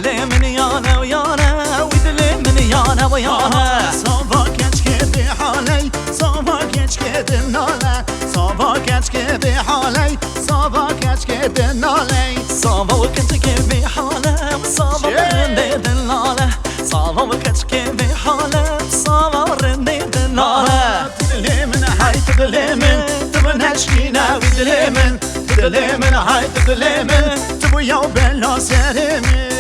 دل من یانه و یانه و دل من یانه و یانه ساوا کچ که به حالی ساوا کچ که به ناله ساوا کچ که به حالی ساوا کچ که به ناله ساوا کچ که به حاله ساوا رنده دلاله ساوا کچ که به حاله ساوا رنده دلاله دل من های دل من تو نشکینه و دل من دل من های دل من تو یا بلا سر من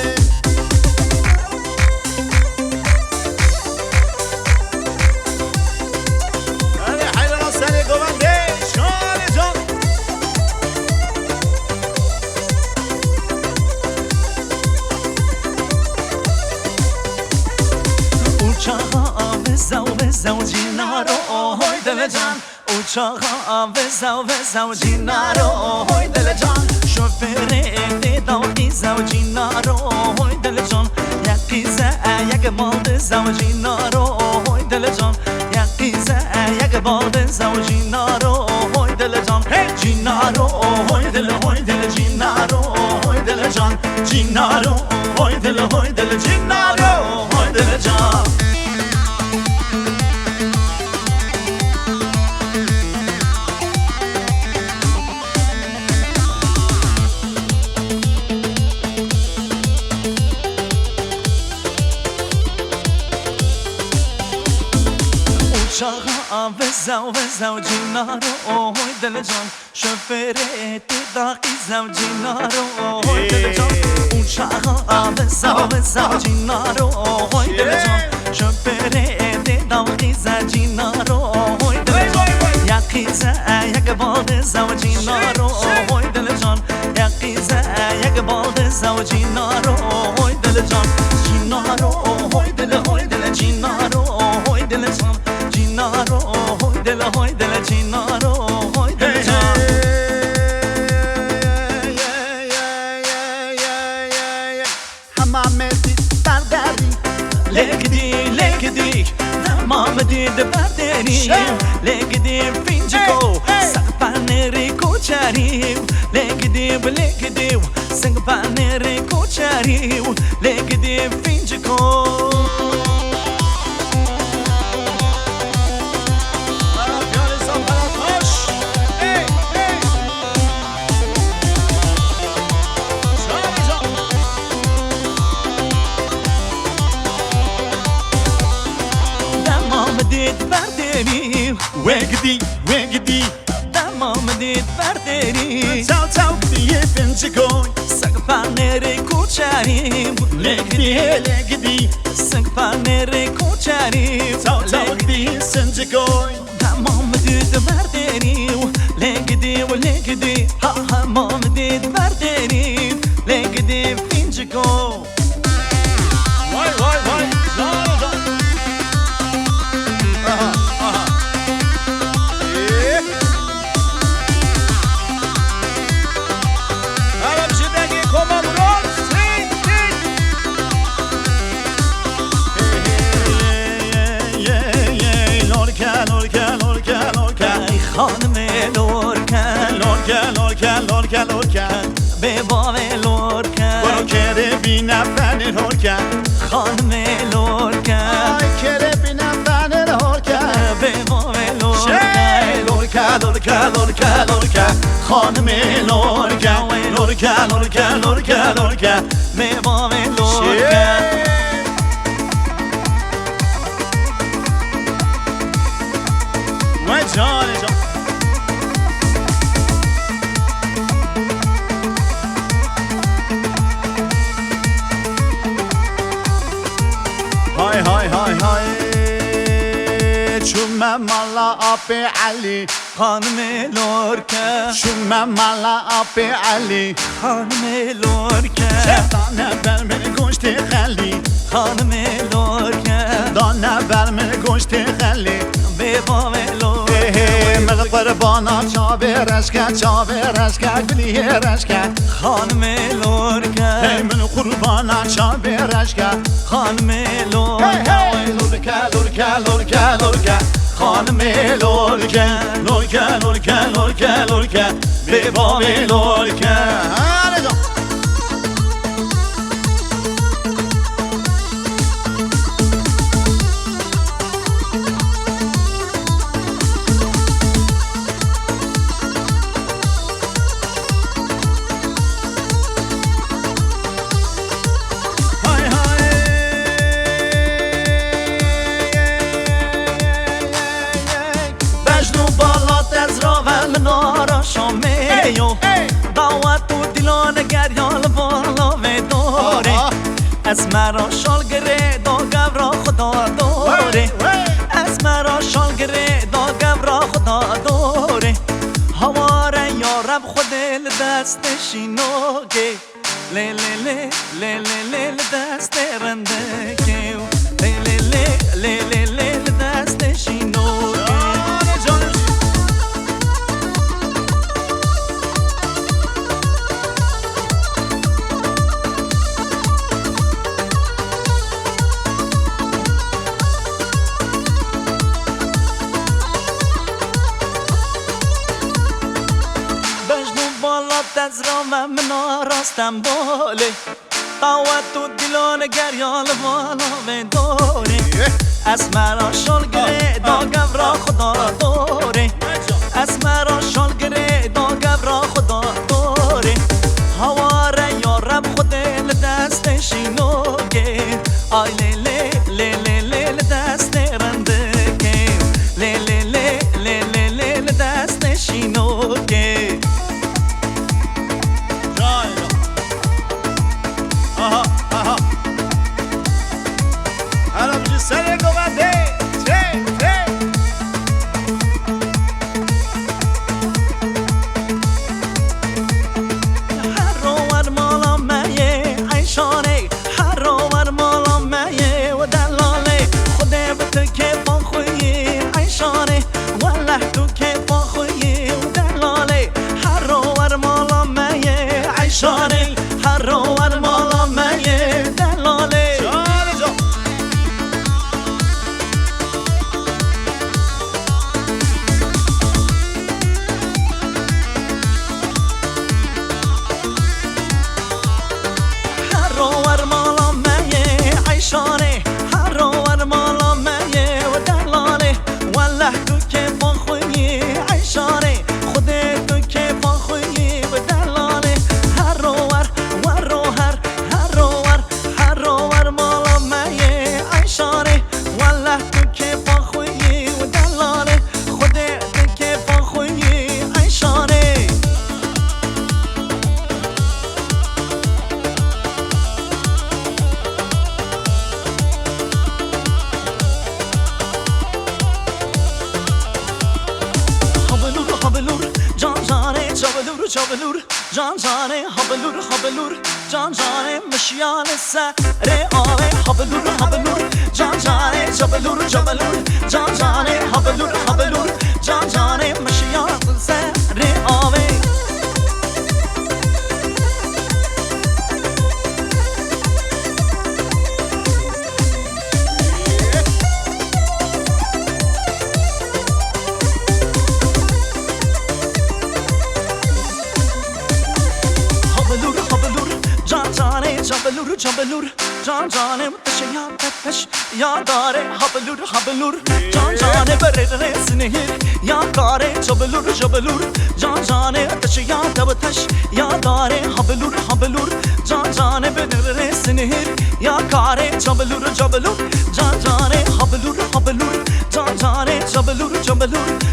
Uçağa vezao cinaro hoy delecan Uçağa vezao cinaro hoy delecan Şoföre de davki zao cinaro hoy delecan Yakize yak balde zao cinaro hoy delecan Yakize yak balde zao cinaro hoy delecan Cinaro hoy dele cinaro hoy delecan Cinaro hoy dele cinaro hoy delecan Uçağa vezao cinaro hoy delecan Şoföre de daki zao cinaro hoy delecan Uçağa vezao cinaro hoy delecan Şoföre de daki zao cinaro hoy delecan Yakize yak balde zao cinaro hoy delecan Yakize yak balde zao cinaro hoy delecan Cinaro hoy dele cinaro hoy delecan Cinaro hoy dele cinaro hoy dele can Hamameti dardari Legdi Hamameti dardari Legdi finciko Sakpaneri kuchariu Legdi Sakpaneri kuchariu Legdi finciko وگدی تمام دید برداری تاو دیگه پنجگوی سگپانر کوچاریم لگدی سگپانر کوچاریم تاو دیگه سنجگوی تمام دید برداری لگدی تمام دید برداری لگدی پنجگو وای لورکن به باب لورکن برو کره بینم فن لورکن خانم لورکن آی کره بینم فن لورکن به باب لورکن لورکن خانم لورکن به باب لورکن وای جان های چون من مالا آب علی خانم لورکن چون من مالا آب علی خانم لورکن دانه بر من گوشت خلی خانم لورکن دانه بر من گوشت خلی به باب لورکن مغفر بانا چاوه رشکه گلی رشکه خانم لورکن من قربانا چاوه رشکه خانم لورکن لورکه خانم لورکه به باب لورکه یو دعوت و دیلان گریال بالا و دوره از مرا شال گره دا گورا خدا دوره از مرا شال گره دا گورا خدا دوره هواره یا رب خود دستشینو که لی لی لی لی لی لی دست رنده که لی لی لی لی لی لی دستشینو از رام من راستم باله قوت و دیلان گریال بالا به دوره از مرا شال گره دا گورا خدا دوره از مرا شال گره دا گورا خدا دوره هواره یا رب خود دستشینو که آی لیلی لیلی لیلی دست رنده که لیلی لیلی لیلی دستشینو که سر گوانده هر روار مالا میه عیشانه هر روار مالا میه و دلاله خوده به تو که با خویی عیشانه والله تو که با خویی و دلاله هر روار مالا میه عیشانه هر روار مالا میه دلاله هر روار مالا میه و دلاله والله تو که با خویی عیشانه خوده تو که با خویی و دلاله هر روار هر روار مالا میه عیشانه والله تو که با خویی و دلاله خوده تو که با خویی عیشانه چابلور جان جانه هبلور جان جانه مشیان سر آوه هبلور جان جانه چابلور جان جانه هبلور جان جانه مشیان سر آوه چابلور جان جانه متشه یا بتش یا داره هبلور جان جانه بره سنهیر یا کاره چابلور جان جانه متشه یا بتش یا داره هبلور جان جانه بره سنهیر یا کاره چابلور جان جانه هبلور جان جانه چابلور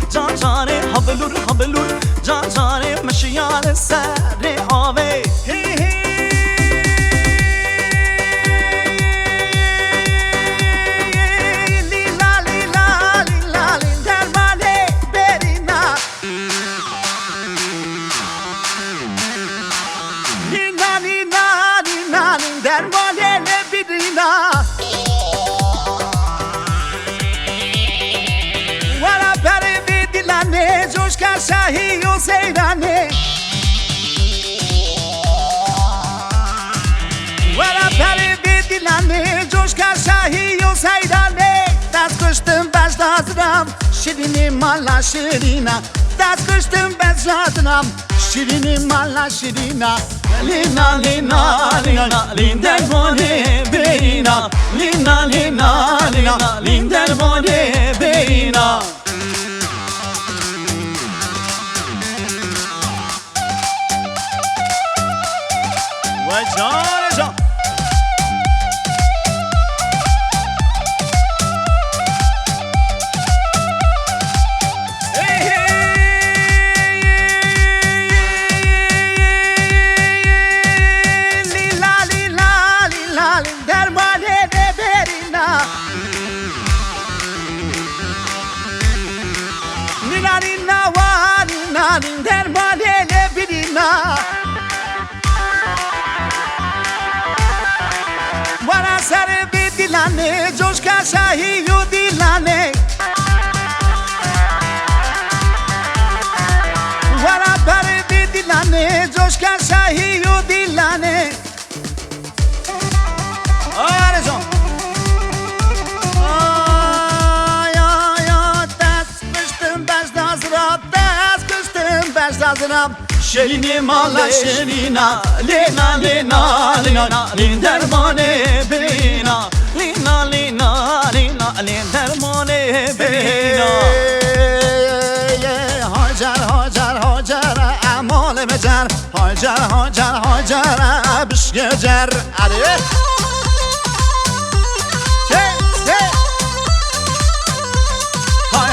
جان جانه هبلور جان جانه مشیان سر آوه شاهی و سیدانه ورا پره به دیلانه جوش که شاهی و سیدانه دست کشتم بش دادم شیرینی مالا شیرینا دست کشتم بش دادم شیرینی مالا شیرینا لینا لینا لینا لیندر بونه بینا لینا لینا لینا لیندر بونه بینا جان درمانه برینا نینا وانا درمانه برینا ورا سر بی دیلانه جوش کا شاهی و دیلانه ورا پر بی دیلانه جوش کا شاهی و دیلانه آره جان شیرینی مالا شیرینا لینا لینا لینا لین درمانه برینا لینا لینا لینا لین درمانه برینا هاجر هاجر هاجر اعمال مجر هاجر هاجر هاجر بشگجر علیه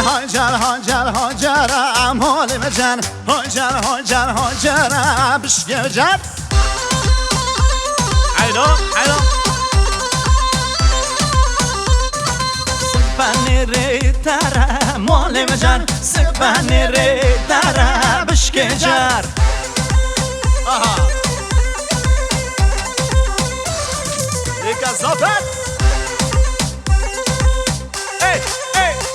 هاجر هاجر هاجر اعمال مجر هاجر هاجر هاجر بشگجر عیدو عیدو سپنی ری تره مال مجر سپنی ری تره بشگجر یک از زافت ای ای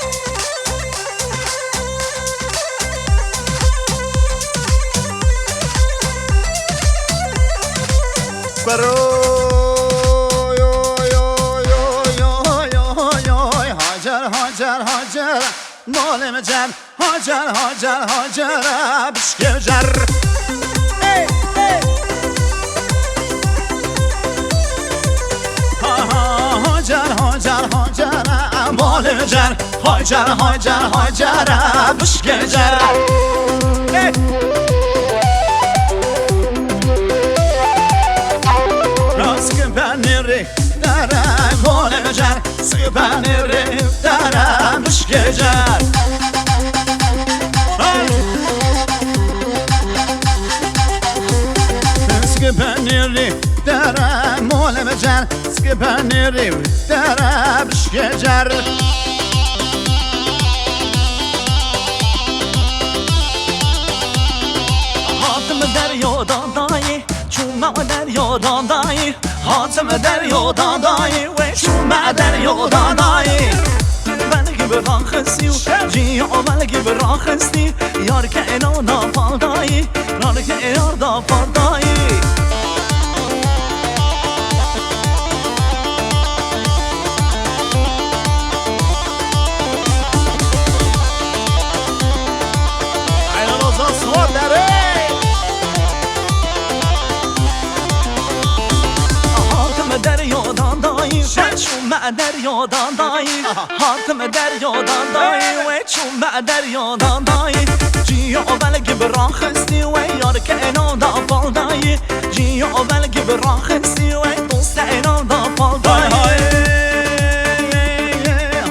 برو هاجر هاجر هاجر مال مجر هاجر هاجر هاجر بشگجر هاجر هاجر هاجر مال مجر هاجر هاجر هاجر بشگجر سكبانيري دارا مول مجر سكبانيري دارا مش كجار سكبانيري دارا مول مجر سكبانيري دارا مش كجار حاتم دریادان دایی چوم دریادان دایی حاتم دریادان دایی و چوم دریادان دایی بلگی بران خستی و جیا بلگی بران خستی یار که اینا نافال دایی یار که اینا نافال دایی دریادان دایی و چوم دریادان دایی حاتم دریادان دایی و چوم دریادان دایی جیا بلگی بران خستی و یار که اینا دافال دایی جیا بلگی بران خستی و دوست اینا دافال دایی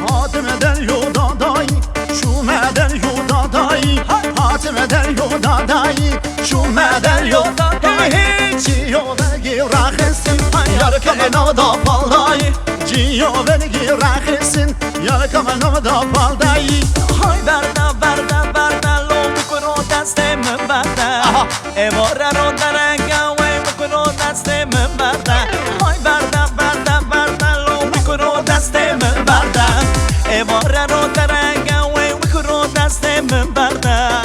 حاتم دریادان دایی چوم دریادان دایی حاتم دریادان دایی چوم دریادان دایی جیا بلگی بران خستی یار که اینا دافال دایی جیا بلگی رخصین یار که اینا دافال دایی های برده برده برده لو بکنو دست من برده ایواره رو درنگه وی بکنو دست من برده های برده برده برده لو بکنو دست من برده ایواره رو درنگه وی بکنو دست من برده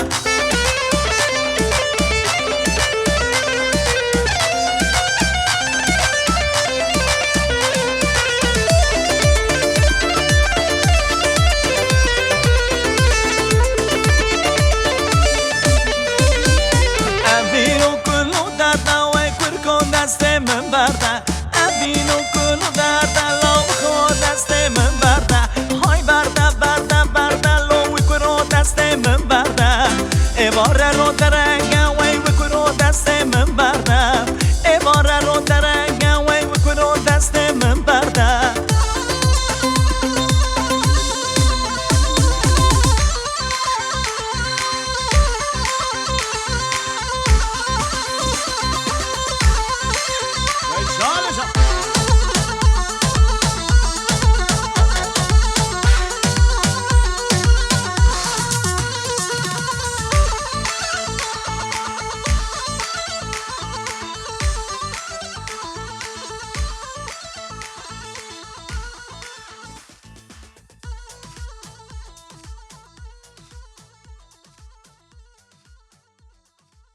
دست من برده ابینو کلو درده لو خود دست من برده